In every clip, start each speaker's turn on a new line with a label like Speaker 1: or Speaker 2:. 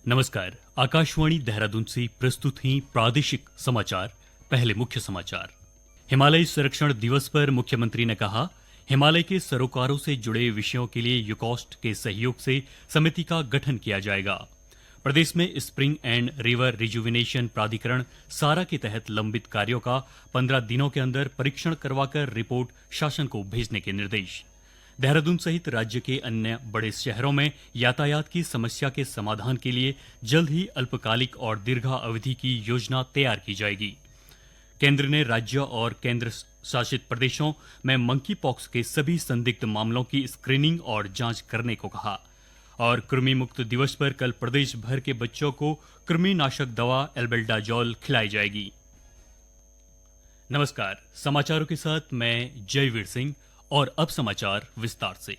Speaker 1: नमस्कार। आकाशवाणी देहरादून से प्रस्तुत हैं प्रादेशिक समाचार। पहले मुख्य समाचार। हिमालय संरक्षण दिवस पर मुख्यमंत्री ने कहा, हिमालय के सरोकारों से जुड़े विषयों के लिए यूकॉस्ट के सहयोग से समिति का गठन किया जाएगा। प्रदेश में स्प्रिंग एंड रिवर रिजुविनेशन प्राधिकरण सारा के तहत लंबित कार्यों का 15 दिनों के अंदर परीक्षण करवाकर रिपोर्ट शासन को भेजने के निर्देश। देहरादून सहित राज्य के अन्य बड़े शहरों में यातायात की समस्या के समाधान के लिए जल्द ही अल्पकालिक और दीर्घा अवधि की योजना तैयार की जाएगी। केंद्र ने राज्य और केंद्र शासित प्रदेशों में मंकी पॉक्स के सभी संदिग्ध मामलों की स्क्रीनिंग और जांच करने को कहा। और कृमि मुक्त दिवस पर कल प्रदेश भर के बच्चों को कृमिनाशक दवा एल्बेंडाजोल खिलाई जाएगी। नमस्कार, समाचारों के साथ मैं जयवीर सिंह। और अब समाचार विस्तार से।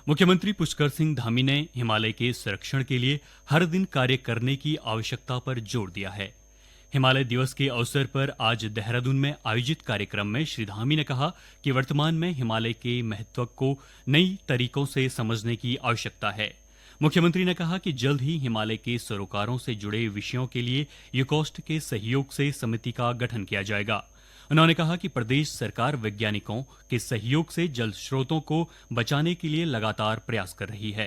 Speaker 1: मुख्यमंत्री पुष्कर सिंह धामी ने हिमालय के संरक्षण के लिए हर दिन कार्य करने की आवश्यकता पर जोर दिया है। हिमालय दिवस के अवसर पर आज देहरादून में आयोजित कार्यक्रम में श्री धामी ने कहा कि वर्तमान में हिमालय के महत्व को नई तरीकों से समझने की आवश्यकता है। मुख्यमंत्री ने कहा कि जल्द ही हिमालय के सरोकारों से जुड़े विषयों के लिए यूकॉस्ट के सहयोग से समिति का गठन किया जाएगा। उन्होंने कहा कि प्रदेश सरकार वैज्ञानिकों के सहयोग से जल स्रोतों को बचाने के लिए लगातार प्रयास कर रही है।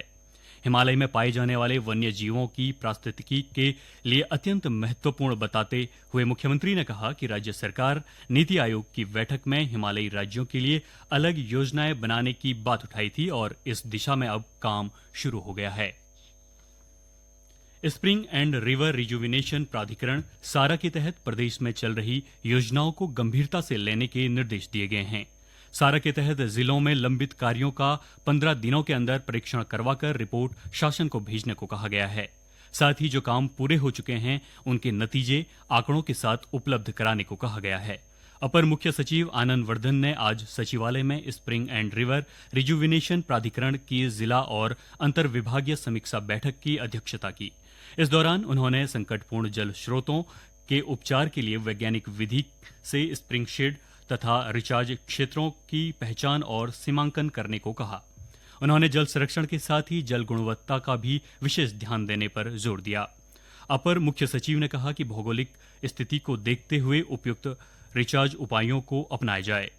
Speaker 1: हिमालय में पाए जाने वाले वन्य जीवों की पारिस्थितिकी के लिए अत्यंत महत्वपूर्ण बताते हुए मुख्यमंत्री ने कहा कि राज्य सरकार नीति आयोग की बैठक में हिमालयी राज्यों के लिए अलग योजनाएं बनाने की बात उठाई थी और इस दिशा में अब काम शुरू हो गया है। स्प्रिंग एंड रिवर रिजुविनेशन प्राधिकरण सारा के तहत प्रदेश में चल रही योजनाओं को गंभीरता से लेने के निर्देश दिए गए हैं। सारा के तहत जिलों में लंबित कार्यों का 15 दिनों के अंदर परीक्षण करवाकर रिपोर्ट शासन को भेजने को कहा गया है। साथ ही जो काम पूरे हो चुके हैं उनके नतीजे आंकड़ों के साथ उपलब्ध कराने को कहा गया है। अपर मुख्य सचिव आनंद वर्धन ने आज सचिवालय में स्प्रिंग एंड रिवर रिजुविनेशन प्राधिकरण की जिला और अंतर विभागीय समीक्षा बैठक की अध्यक्षता की। इस दौरान उन्होंने संकटपूर्ण जल स्रोतों के उपचार के लिए वैज्ञानिक विधि से स्प्रिंग शेड तथा रिचार्ज क्षेत्रों की पहचान और सीमांकन करने को कहा। उन्होंने जल संरक्षण के साथ ही जल गुणवत्ता का भी विशेष ध्यान देने पर जोर दिया। अपर मुख्य सचिव ने कहा कि भौगोलिक स्थिति को देखते हुए उपयुक्त रिचार्ज उपायों को अपनाया जाए।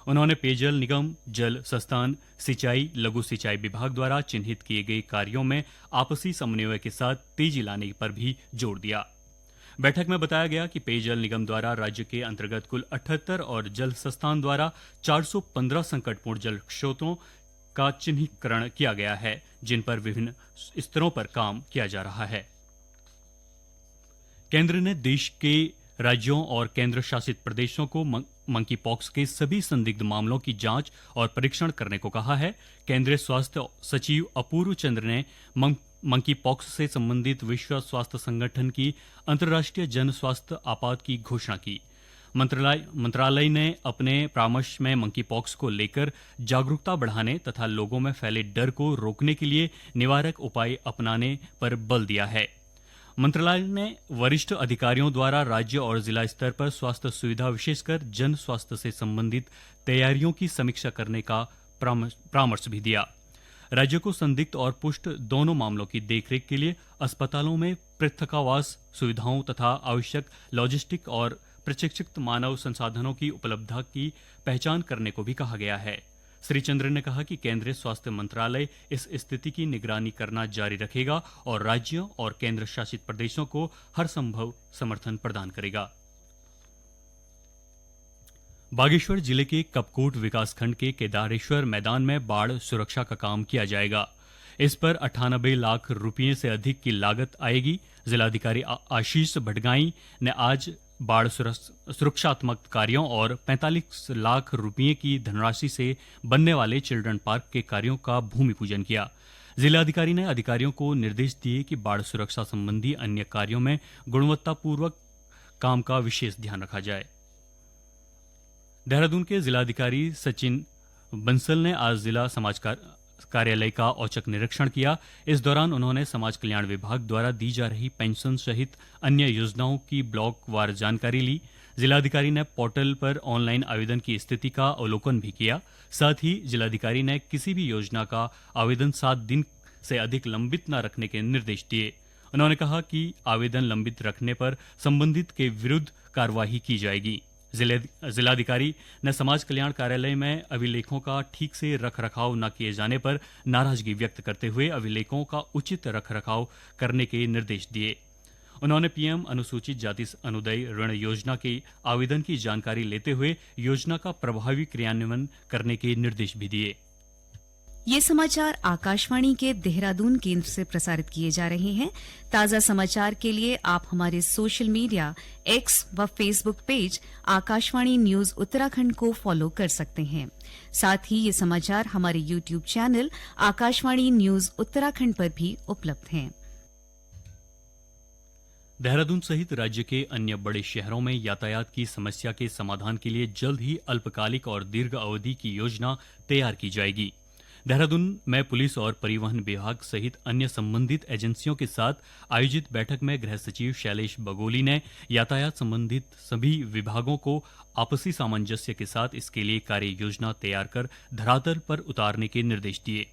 Speaker 1: उन्होंने पेयजल निगम, जल संस्थान, सिंचाई, लघु सिंचाई विभाग द्वारा चिन्हित किए गए कार्यों में आपसी समन्वय के साथ तेजी लाने पर भी जोर दिया। बैठक में बताया गया कि पेयजल निगम द्वारा राज्य के अंतर्गत कुल 78 और जल संस्थान द्वारा 415 संकटपूर्ण जल स्रोतों का चिन्हीकरण किया गया है, जिन पर विभिन्न स्तरों पर काम किया जा रहा है। केंद्र ने देश के राज्यों और केंद्र शासित प्रदेशों को मंकी पॉक्स के सभी संदिग्ध मामलों की जांच और परीक्षण करने को कहा है। केंद्रीय स्वास्थ्य सचिव अपूर्व चंद्र ने मंकी पॉक्स से संबंधित विश्व स्वास्थ्य संगठन की अंतर्राष्ट्रीय जन स्वास्थ्य आपात की घोषणा की। मंत्रालय ने अपने परामर्श में मंकी पॉक्स को लेकर जागरूकता बढ़ाने तथा लोगों में फैले डर को रोकने के लिए निवारक उपाय अपनाने पर बल दिया है। मंत्रालय ने वरिष्ठ अधिकारियों द्वारा राज्य और जिला स्तर पर स्वास्थ्य सुविधा विशेषकर जन स्वास्थ्य से संबंधित तैयारियों की समीक्षा करने का परामर्श भी दिया। राज्य को संदिग्ध और पुष्ट दोनों मामलों की देखरेख के लिए अस्पतालों में पृथकावास सुविधाओं तथा आवश्यक लॉजिस्टिक और प्रशिक्षित मानव संसाधनों की उपलब्धता की पहचान करने को भी कहा गया है। श्री चंद्र ने कहा कि केंद्रीय स्वास्थ्य मंत्रालय इस स्थिति की निगरानी करना जारी रखेगा और राज्यों और केंद्र शासित प्रदेशों को हर संभव समर्थन प्रदान करेगा। बागेश्वर जिले के कपकोट विकासखंड के केदारेश्वर मैदान में बाढ़ सुरक्षा का काम किया जाएगा। इस पर 98 लाख रुपये से अधिक की लागत आएगी। जिलाधिकारी आशीष भटगाई ने आज बाढ़ सुरक्षात्मक कार्यों और 45 लाख रुपये की धनराशि से बनने वाले चिल्ड्रन पार्क के कार्यों का भूमि पूजन किया। जिलाधिकारी ने अधिकारियों को निर्देश दिए कि बाढ़ सुरक्षा संबंधी अन्य कार्यों में गुणवत्तापूर्वक काम का विशेष ध्यान रखा जाए। देहरादून के जिलाधिकारी सचिन बंसल ने आज जिला समाज कार्यालय का औचक निरीक्षण किया। इस दौरान उन्होंने समाज कल्याण विभाग द्वारा दी जा रही पेंशन सहित अन्य योजनाओं की ब्लॉक वार जानकारी ली। जिलाधिकारी ने पोर्टल पर ऑनलाइन आवेदन की स्थिति का अवलोकन भी किया। साथ ही जिलाधिकारी ने किसी भी योजना का आवेदन 7 दिन से अधिक लंबित न रखने के निर्देश दिए। उन्होंने कहा कि आवेदन लंबित रखने पर संबंधित के विरुद्ध कार्यवाही की जाएगी। जिलाधिकारी ने समाज कल्याण कार्यालय में अभिलेखों का ठीक से रख रखाव न किए जाने पर नाराजगी व्यक्त करते हुए अभिलेखों का उचित रख रखाव करने के निर्देश दिए। उन्होंने पीएम अनुसूचित जाति अनुदाय ऋण योजना के आवेदन की जानकारी लेते हुए योजना का प्रभावी क्रियान्वयन करने के निर्देश भी दिए।
Speaker 2: ये समाचार आकाशवाणी के देहरादून केंद्र से प्रसारित किए जा रहे हैं। ताजा समाचार के लिए आप हमारे सोशल मीडिया एक्स व Facebook page Akashvani news Uttarakhand को फॉलो कर सकते हैं। साथ ही ये समाचार हमारे YouTube channel Akashvani news Uttarakhand पर भी उपलब्ध हैं।
Speaker 1: देहरादून सहित राज्य के अन्य बड़े शहरों में यातायात की समस्या के समाधान के लिए जल्द ही अल्पकालिक और दीर्घ अवधि की योजना तैयार की जाएगी। देहरादून में पुलिस और परिवहन विभाग सहित अन्य संबंधित एजेंसियों के साथ आयोजित बैठक में गृह सचिव शैलेश बगोली ने यातायात संबंधित सभी विभागों को आपसी सामंजस्य के साथ इसके लिए कार्य योजना तैयार कर धरातल पर उतारने के निर्देश दिए।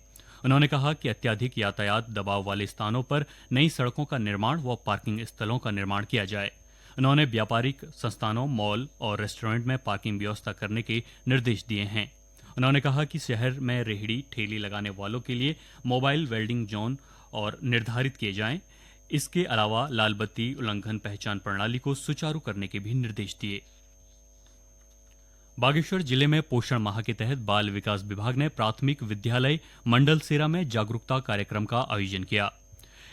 Speaker 1: उन्होंने कहा कि अत्यधिक यातायात दबाव वाले स्थानों पर नई सड़कों का निर्माण व पार्किंग स्थलों का निर्माण किया जाए। उन्होंने व्यापारिक संस्थानों, मॉल और रेस्टोरेंट में पार्किंग व्यवस्था करने के निर्देश दिए हैं। उन्होंने कहा कि शहर में रेहड़ी ठेली लगाने वालों के लिए मोबाइल वेल्डिंग जोन और निर्धारित किए जाएं। इसके अलावा लाल बत्ती उल्लंघन पहचान प्रणाली को सुचारू करने के भी निर्देश दिए। बागेश्वर जिले में पोषण माह के तहत बाल विकास विभाग ने प्राथमिक विद्यालय मंडल सेरा में जागरूकता कार्यक्रम का आयोजन किया।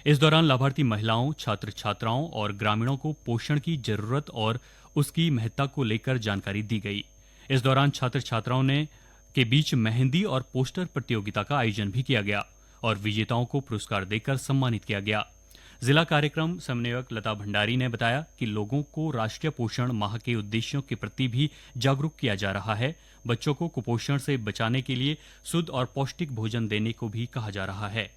Speaker 1: इस दौरान लाभार्थी महिलाओं, छात्र छात्राओं और ग्रामीणों को पोषण की जरूरत और उसकी महत्ता को लेकर जानकारी दी गई। इस दौरान छात्र छात्राओं ने के बीच मेहंदी और पोस्टर प्रतियोगिता का आयोजन भी किया गया और विजेताओं को पुरस्कार देकर सम्मानित किया गया। जिला कार्यक्रम समन्वयक लता भंडारी ने बताया कि लोगों को राष्ट्रीय पोषण माह के उद्देश्यों के प्रति भी जागरूक किया जा रहा है। बच्चों को कुपोषण से बचाने के लिए शुद्ध और पौष्टिक भोजन देने को भी कहा जा रहा है।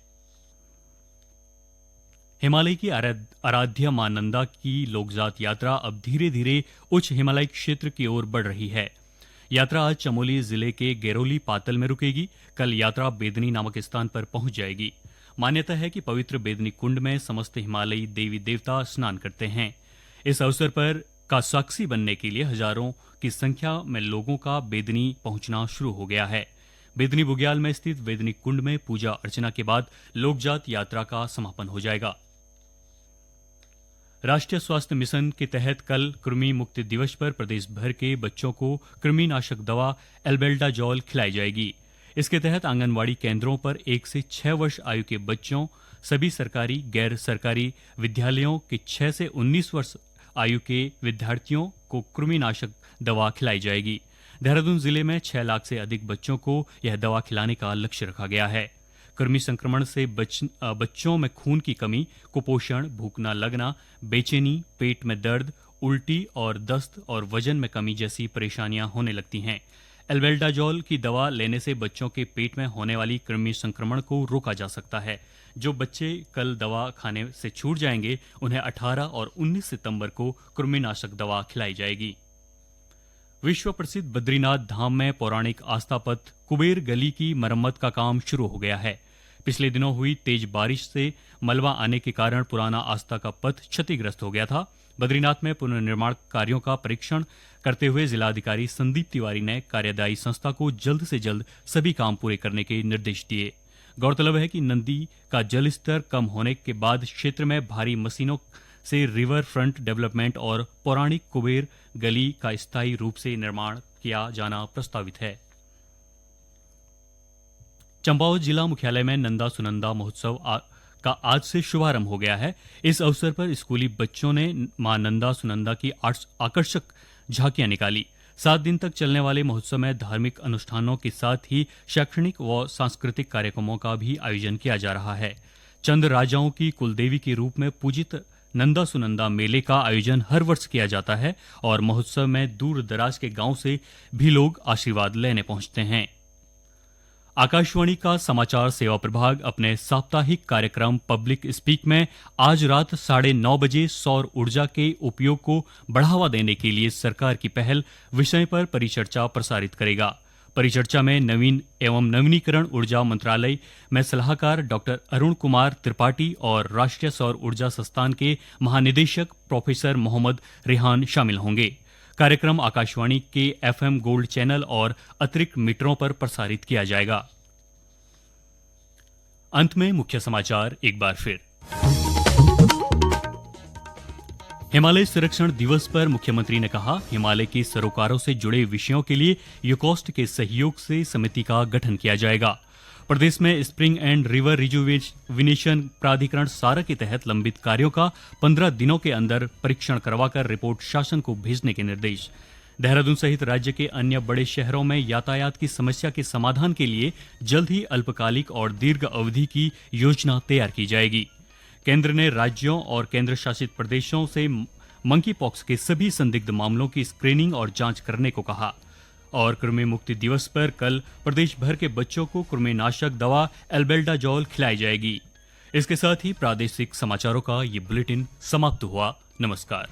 Speaker 1: हिमालय की आराध्य मां नंदा की लोकजात यात्रा अब धीरे धीरे उच्च हिमालयी क्षेत्र की ओर बढ़ रही है। यात्रा आज चमोली जिले के गेरोली पातल में रुकेगी। कल यात्रा बेदनी नामक स्थान पर पहुंच जाएगी। मान्यता है कि पवित्र बेदनी कुंड में समस्त हिमालयी देवी देवता स्नान करते हैं। इस अवसर पर का साक्षी बनने के लिए हजारों की संख्या में लोगों का बेदनी पहुंचना शुरू हो गया है। बेदनी बुग्याल में स्थित बेदनी कुंड में पूजा अर्चना के बाद लोकजात यात्रा का समापन हो जाएगा। राष्ट्रीय स्वास्थ्य मिशन के तहत कल कृमि मुक्ति दिवस पर प्रदेश भर के बच्चों को कृमिनाशक दवा एल्बेंडाजॉल खिलाई जाएगी। इसके तहत आंगनवाड़ी केंद्रों पर 1 से 6 वर्ष आयु के बच्चों, सभी सरकारी गैर सरकारी विद्यालयों के 6 से 19 वर्ष आयु के विद्यार्थियों को कृमिनाशक दवा खिलाई जाएगी। देहरादून जिले में 6 लाख से अधिक बच्चों को यह दवा खिलाने का लक्ष्य रखा गया है। कृमि संक्रमण से बच्चों में खून की कमी, कुपोषण, भूख न लगना, बेचैनी, पेट में दर्द, उल्टी और दस्त और वजन में कमी जैसी परेशानियां होने लगती हैं। एल्बेंडाजॉल की दवा लेने से बच्चों के पेट में होने वाली कृमि संक्रमण को रोका जा सकता है। जो बच्चे कल दवा खाने से छूट जाएंगे, उन्हें 18 और 19 सितंबर को कृमिनाशक दवा खिलाई जाएगी। विश्व प्रसिद्ध बद्रीनाथ धाम में पौराणिक आस्था पथ कुबेर गली की मरम्मत का काम शुरू हो गया है। पिछले दिनों हुई तेज बारिश से मलबा आने के कारण पुराना आस्था का पथ क्षतिग्रस्त हो गया था। बद्रीनाथ में पुनर्निर्माण कार्यों का परीक्षण करते हुए जिलाधिकारी संदीप तिवारी ने कार्यदायी संस्था को जल्द से जल्द सभी काम पूरे करने के निर्देश दिए। गौरतलब है कि नदी का जल स्तर कम होने के बाद क्षेत्र में भारी मशीनों से रिवर फ्रंट डेवलपमेंट और पौराणिक कुबेर गली का स्थायी रूप से निर्माण किया जाना प्रस्तावित है। चंपावत जिला मुख्यालय में नंदा सुनंदा महोत्सव का आज से शुभारंभ हो गया है। इस अवसर पर स्कूली बच्चों ने मां नंदा सुनंदा की आकर्षक झांकियां निकाली। 7 दिन तक चलने वाले महोत्सव में धार्मिक अनुष्ठानों के साथ ही शैक्षणिक व सांस्कृतिक कार्यक्रमों का भी आयोजन किया जा रहा है। चंद राजाओं की कुलदेवी के रूप में पूजित नंदा सुनंदा मेले का आयोजन हर वर्ष किया जाता है और महोत्सव में दूर दराज के गांव से भी लोग आशीर्वाद लेने पहुंचते हैं। आकाशवाणी का समाचार सेवा प्रभाग अपने साप्ताहिक कार्यक्रम पब्लिक स्पीक में आज रात 9:30 बजे सौर ऊर्जा के उपयोग को बढ़ावा देने के लिए सरकार की पहल विषय पर परिचर्चा प्रसारित करेगा। परिचर्चा में नवीन एवं नवीनीकरण ऊर्जा मंत्रालय में सलाहकार डॉक्टर अरुण कुमार त्रिपाठी और राष्ट्रीय सौर ऊर्जा संस्थान के महानिदेशक प्रोफेसर मोहम्मद रेहान शामिल होंगे। कार्यक्रम आकाशवाणी के FM गोल्ड चैनल और अतिरिक्त मीटरों पर प्रसारित किया जाएगा। अंत में मुख्य समाचार एक बार फिर। हिमालय संरक्षण दिवस पर मुख्यमंत्री ने कहा, हिमालय के सरोकारों से जुड़े विषयों के लिए यूकोस्ट के सहयोग से समिति का गठन किया जाएगा। प्रदेश में स्प्रिंग एंड रिवर रिजुविनेशन प्राधिकरण सारा के तहत लंबित कार्यों का 15 दिनों के अंदर परीक्षण करवाकर रिपोर्ट शासन को भेजने के निर्देश। देहरादून सहित राज्य के अन्य बड़े शहरों में यातायात की समस्या के समाधान के लिए जल्द ही अल्पकालिक और दीर्घ अवधि की योजना तैयार की जाएगी। केंद्र ने राज्यों और केंद्र शासित प्रदेशों से मंकी पॉक्स के सभी संदिग्ध मामलों की स्क्रीनिंग और जांच करने को कहा। और कृमि मुक्ति दिवस पर कल प्रदेश भर के बच्चों को कृमिनाशक दवा एल्बेंडाजोल खिलाई जाएगी। इसके साथ ही प्रादेशिक समाचारों का ये बुलेटिन समाप्त हुआ। नमस्कार।